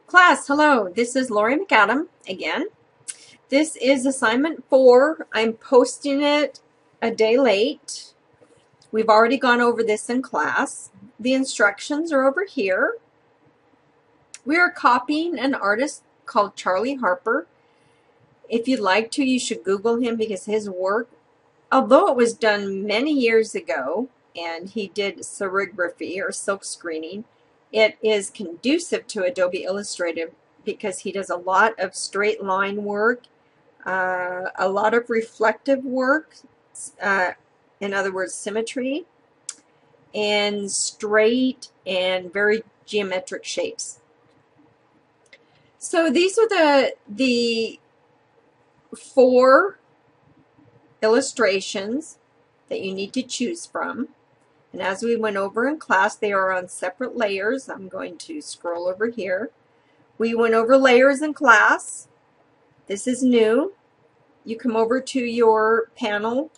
Class, hello. This is Lori McAdam again. This is assignment 4. I'm posting it a day late. We've already gone over this in class. The instructions are over here. We are copying an artist called Charlie Harper. If you'd like to, you should Google him because his work, although it was done many years ago and he did serigraphy or silk screening, it is conducive to Adobe Illustrator because he does a lot of straight line work, a lot of reflective work, in other words, symmetry, and straight and very geometric shapes. So these are the 4 illustrations that you need to choose from. And as we went over in class, they are on separate layers. I'm going to scroll over here. We went over layers in class. This is new. You come over to your panel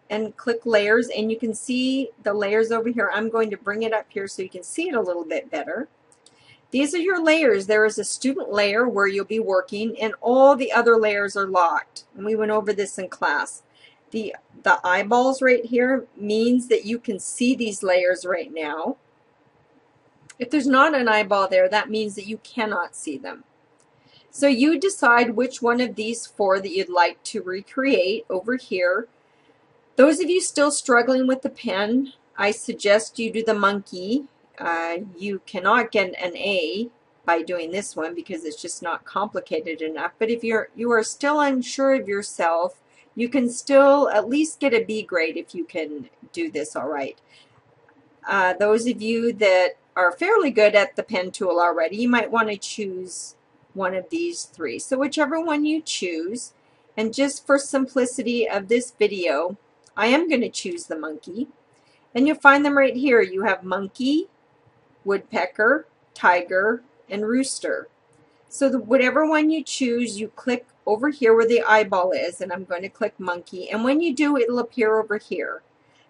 and click layers, and you can see the layers over here. I'm going to bring it up here so you can see it a little bit better. These are your layers. There is a student layer where you'll be working, and all the other layers are locked. And we went over this in class. The eyeballs right here means that you can see these layers right now. If there's not an eyeball there, that means that you cannot see them. So you decide which one of these 4 that you'd like to recreate over here. Those of you still struggling with the pen, I suggest you do the monkey. You cannot get an A by doing this one because it's just not complicated enough. But if you are still unsure of yourself, you can still at least get a B grade if you can do this all right. Those of you that are fairly good at the pen tool already, you might want to choose one of these 3. So whichever one you choose, and just for simplicity of this video, I am going to choose the monkey. And you'll find them right here. You have monkey, woodpecker, tiger, and rooster. So whatever one you choose, you click over here where the eyeball is, and I'm going to click monkey. And when you do, it'll appear over here.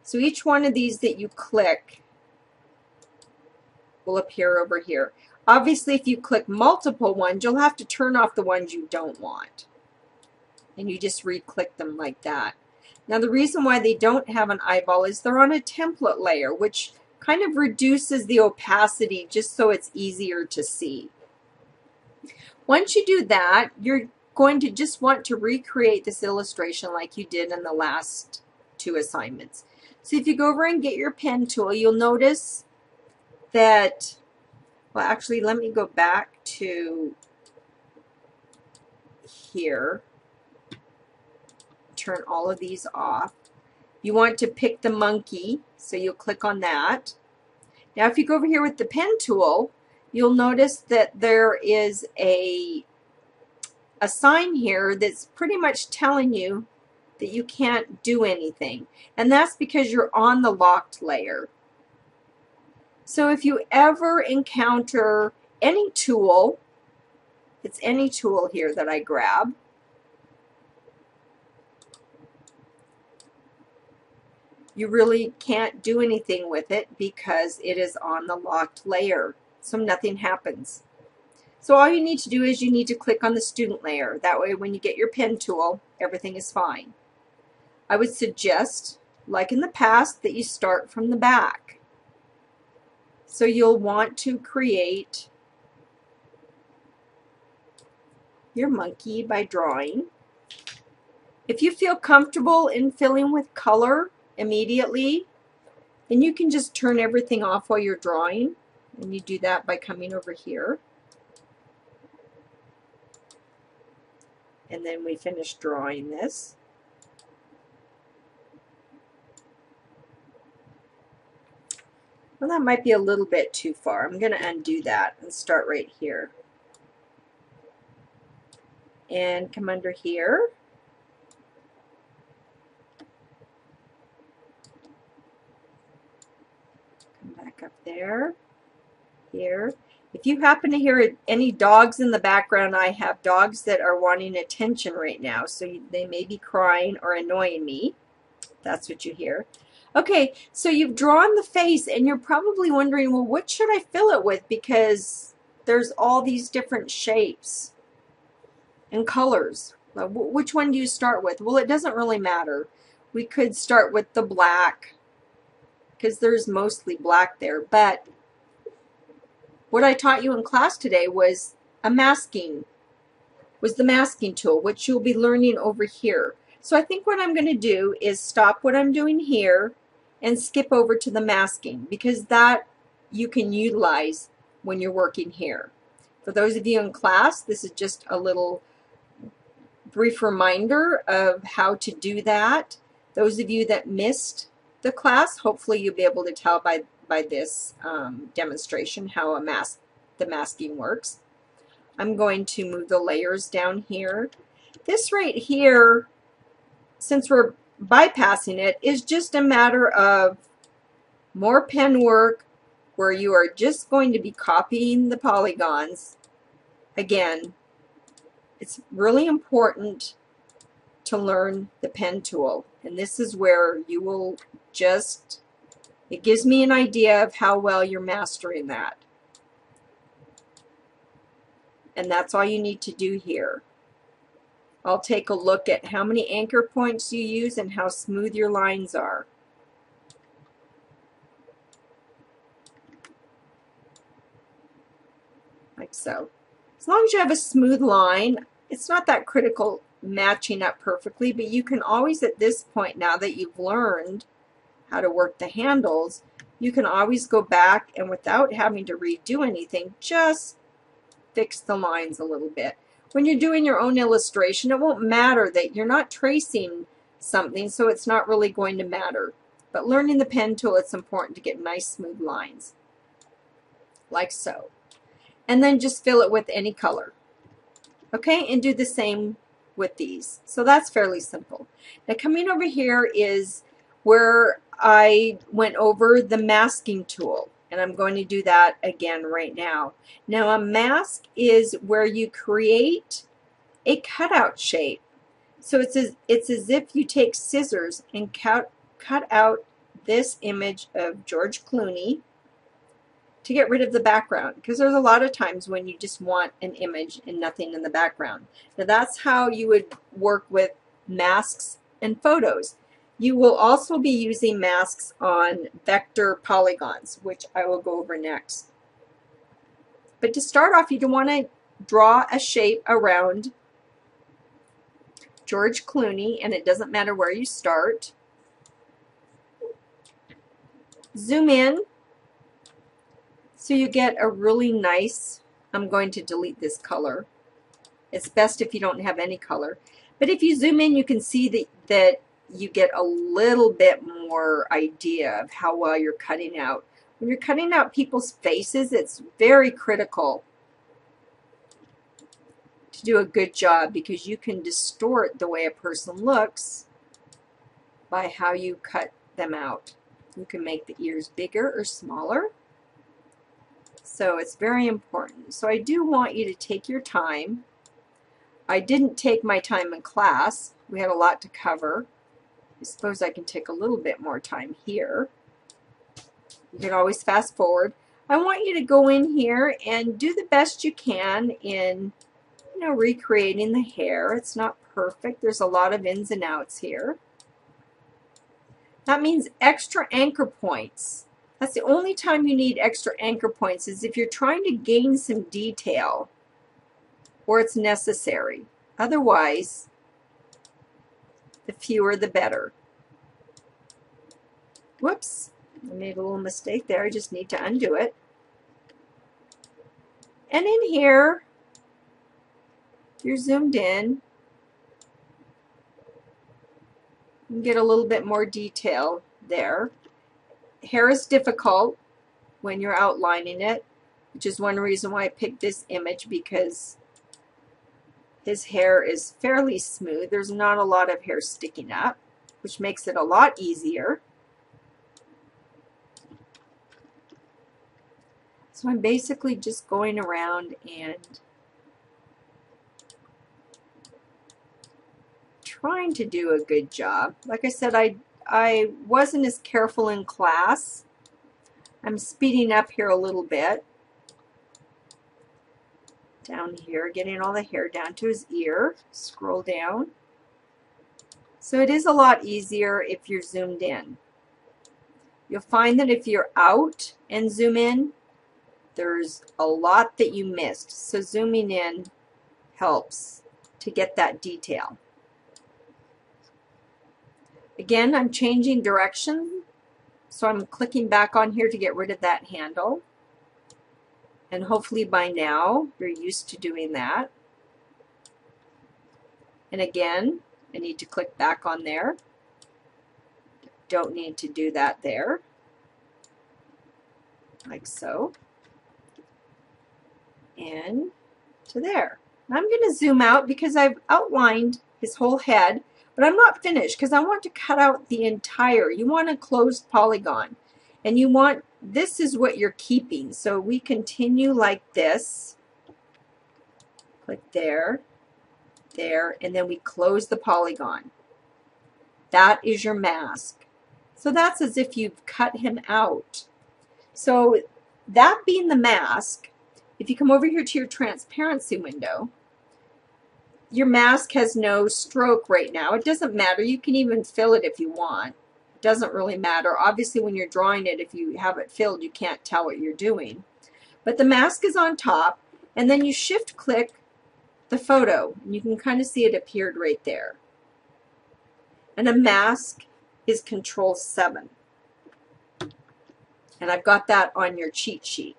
So each one of these that you click will appear over here. Obviously, if you click multiple ones, you'll have to turn off the ones you don't want. And you just re-click them like that. Now, the reason why they don't have an eyeball is they're on a template layer, which kind of reduces the opacity just so it's easier to see. Once you do that, you're going to just want to recreate this illustration like you did in the last 2 assignments. So if you go over and get your pen tool, you'll notice that, well, actually, let me go back to here. Turn all of these off. You want to pick the monkey, so you'll click on that. Now, if you go over here with the pen tool, you'll notice that there is a sign here that's pretty much telling you that you can't do anything. And that's because you're on the locked layer. So if you ever encounter any tool, it's any tool here that I grab, you really can't do anything with it because it is on the locked layer. So nothing happens. So all you need to do is you need to click on the student layer. That way when you get your pen tool, everything is fine. I would suggest, like in the past, that you start from the back. So you'll want to create your monkey by drawing. If you feel comfortable in filling with color immediately, then you can just turn everything off while you're drawing. And you do that by coming over here. And then we finish drawing this. Well, that might be a little bit too far. I'm going to undo that and start right here. And come under here. Come back up there. Here. If you happen to hear any dogs in the background, I have dogs that are wanting attention right now, so they may be crying or annoying me. That's what you hear. Okay, so you've drawn the face, and you're probably wondering, well, what should I fill it with? Because there's all these different shapes and colors. Which one do you start with? Well, it doesn't really matter. We could start with the black because there's mostly black there, but what I taught you in class today was the masking tool, which you'll be learning over here. So I think what I'm going to do is stop what I'm doing here and skip over to the masking, because that you can utilize when you're working here. For those of you in class, this is just a little brief reminder of how to do that. Those of you that missed the class, hopefully you'll be able to tell by this demonstration how the masking works. I'm going to move the layers down here. This right here, since we're bypassing it, is just a matter of more pen work where you are just going to be copying the polygons. Again, it's really important to learn the pen tool, and this is where you will just, it gives me an idea of how well you're mastering that. And that's all you need to do here. I'll take a look at how many anchor points you use and how smooth your lines are. Like so. As long as you have a smooth line, it's not that critical matching up perfectly, but you can always at this point, now that you've learned how to work the handles, you can always go back and without having to redo anything, just fix the lines a little bit. When you're doing your own illustration, it won't matter that you're not tracing something, so it's not really going to matter. But learning the pen tool, it's important to get nice smooth lines, like so. And then just fill it with any color. Okay, and do the same with these. So that's fairly simple. Now coming over here is where I went over the masking tool, and I'm going to do that again right now. Now a mask is where you create a cutout shape. So it's as if you take scissors and cut out this image of George Clooney to get rid of the background, because there's a lot of times when you just want an image and nothing in the background. Now that's how you would work with masks and photos. You will also be using masks on vector polygons, which I will go over next. But to start off, you want to draw a shape around George Clooney, and it doesn't matter where you start. Zoom in so you get a really nice, I'm going to delete this color. It's best if you don't have any color. But if you zoom in, you can see that you get a little bit more idea of how well you're cutting out. When you're cutting out people's faces, it's very critical to do a good job, because you can distort the way a person looks by how you cut them out. You can make the ears bigger or smaller. So it's very important. So I do want you to take your time. I didn't take my time in class. We had a lot to cover. I suppose I can take a little bit more time here. You can always fast forward. I want you to go in here and do the best you can in, recreating the hair. It's not perfect. There's a lot of ins and outs here. That means extra anchor points. That's the only time you need extra anchor points, is if you're trying to gain some detail or it's necessary. Otherwise, the fewer the better. Whoops, I made a little mistake there. I just need to undo it. And in here, you're zoomed in. You can get a little bit more detail there. Hair is difficult when you're outlining it, which is one reason why I picked this image, because his hair is fairly smooth. There's not a lot of hair sticking up, which makes it a lot easier. So I'm basically just going around and trying to do a good job. Like I said, I wasn't as careful in class. I'm speeding up here a little bit. down here, getting all the hair down to his ear. Scroll down. So it is a lot easier if you're zoomed in. You'll find that if you're out and zoom in, there's a lot that you missed. So zooming in helps to get that detail. Again, I'm changing direction, so I'm clicking back on here to get rid of that handle. And hopefully by now you're used to doing that. And again, I need to click back on there. Don't need to do that there. Like so. And to there. Now I'm going to zoom out because I've outlined his whole head, but I'm not finished because I want to cut out the entire. You want a closed polygon, and you want, this is what you're keeping. So we continue like this. Click there, there, and then we close the polygon. That is your mask. So that's as if you've cut him out. So that being the mask, if you come over here to your transparency window, your mask has no stroke right now. It doesn't matter. You can even fill it if you want. It doesn't really matter. Obviously, when you're drawing it, if you have it filled, you can't tell what you're doing. But the mask is on top, and then you shift-click the photo, and you can kind of see it appeared right there. And a mask is Control-7. And I've got that on your cheat sheet.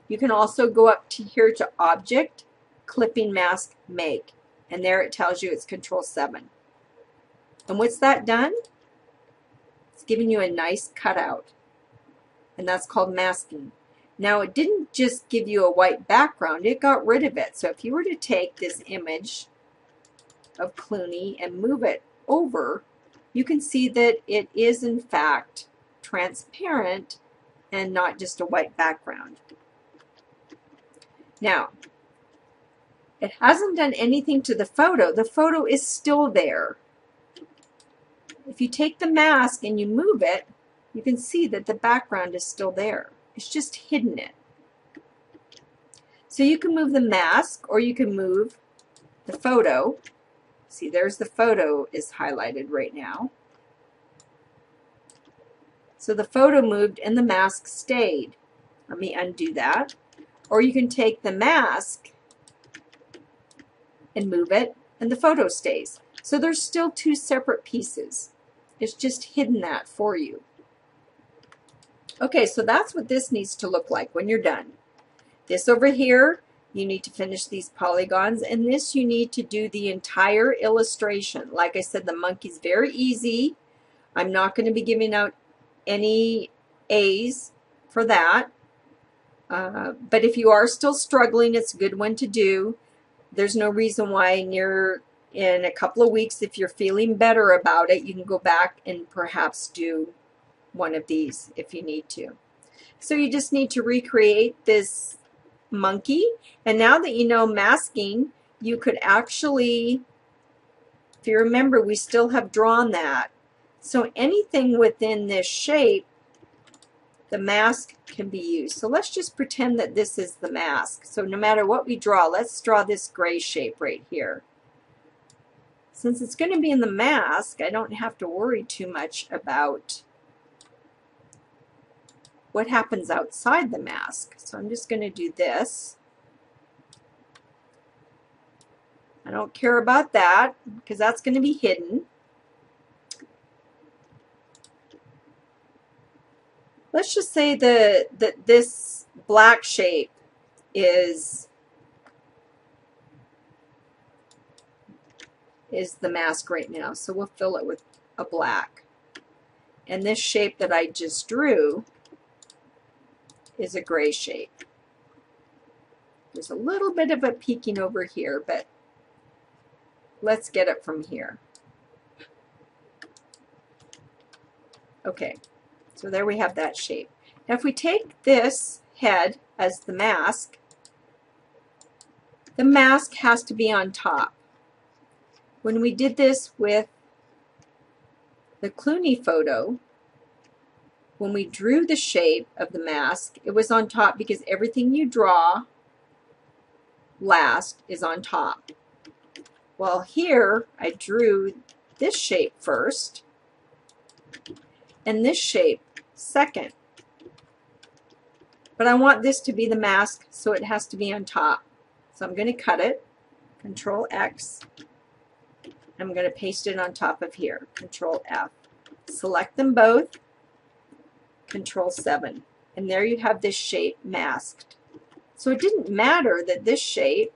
You can also go up to here to Object, Clipping Mask, Make. And there it tells you it's Control-7. And what's that done? It's giving you a nice cutout. And that's called masking. Now it didn't just give you a white background, it got rid of it. So if you were to take this image of Clooney and move it over, you can see that it is in fact transparent and not just a white background. Now, it hasn't done anything to the photo. The photo is still there. If you take the mask and you move it, you can see that the background is still there. It's just hidden it. So you can move the mask or you can move the photo. See, there's the photo is highlighted right now. So the photo moved and the mask stayed. Let me undo that. Or you can take the mask and move it, and the photo stays. So there's still two separate pieces. It's just hidden that for you. Okay, so that's what this needs to look like when you're done. This over here, you need to finish these polygons, and this you need to do the entire illustration. Like I said, the monkey's very easy. I'm not going to be giving out any A's for that. But if you are still struggling, it's a good one to do. There's no reason why in a couple of weeks, if you're feeling better about it, you can go back and perhaps do one of these if you need to. So you just need to recreate this monkey. And now that you know masking, you could actually, if you remember, we still have drawn that. So anything within this shape, the mask can be used. So let's just pretend that this is the mask. So no matter what we draw, let's draw this gray shape right here. Since it's going to be in the mask, I don't have to worry too much about what happens outside the mask. So I'm just going to do this. I don't care about that because that's going to be hidden. Let's just say that this black shape is the mask right now. So we'll fill it with a black. And this shape that I just drew is a gray shape. There's a little bit of a peeking over here, but let's get it from here. Okay. So there we have that shape. Now if we take this head as the mask has to be on top. When we did this with the Clooney photo, when we drew the shape of the mask, it was on top because everything you draw last is on top. Well, here I drew this shape first and this shape second. But I want this to be the mask, so it has to be on top. So I'm going to cut it, Control X. I'm going to paste it on top of here, Control F. Select them both, Control 7. And there you have this shape masked. So it didn't matter that this shape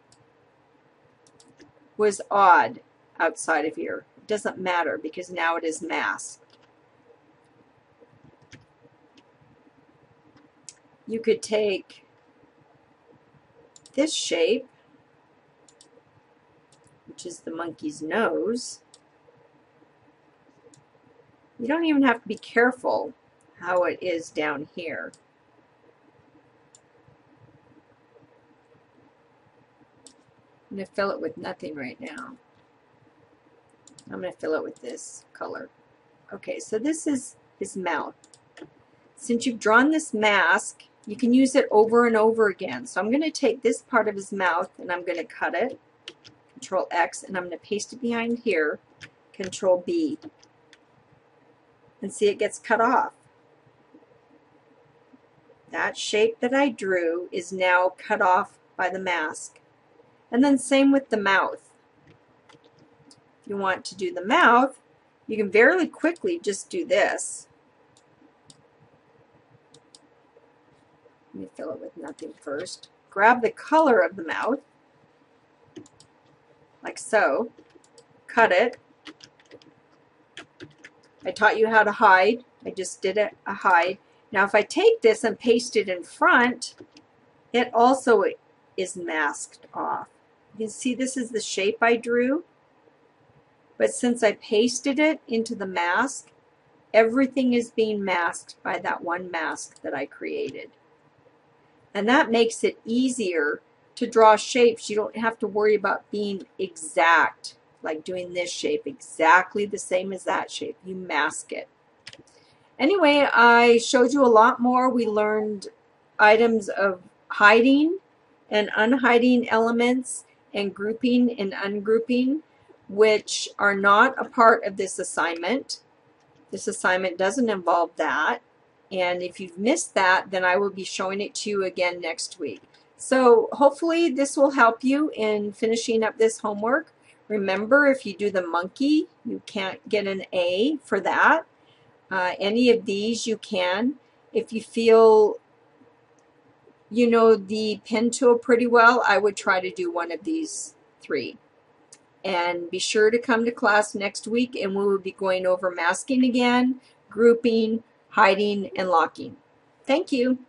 was odd outside of here. It doesn't matter because now it is masked. You could take this shape, which is the monkey's nose. You don't even have to be careful how it is down here. I'm going to fill it with nothing right now. I'm going to fill it with this color. Okay, so this is his mouth. Since you've drawn this mask, you can use it over and over again. So I'm going to take this part of his mouth and I'm going to cut it, Control X, and I'm going to paste it behind here, Control B. And see, it gets cut off. That shape that I drew is now cut off by the mask. And then same with the mouth. If you want to do the mouth, you can very quickly just do this. Let me fill it with nothing first. Grab the color of the mouth, like so. Cut it. I taught you how to hide. I just did a hide. Now if I take this and paste it in front, it also is masked off. You can see this is the shape I drew, but since I pasted it into the mask, everything is being masked by that one mask that I created. And that makes it easier to draw shapes. You don't have to worry about being exact, like doing this shape exactly the same as that shape. You mask it. Anyway, I showed you a lot more. We learned items of hiding and unhiding elements and grouping and ungrouping, which are not a part of this assignment. This assignment doesn't involve that. And if you've missed that, then I will be showing it to you again next week. So hopefully this will help you in finishing up this homework. Remember, if you do the monkey, you can't get an A for that. Any of these you can. If you feel you know the pen tool pretty well, I would try to do one of these 3. And be sure to come to class next week and we will be going over masking again, grouping, hiding, and locking. Thank you.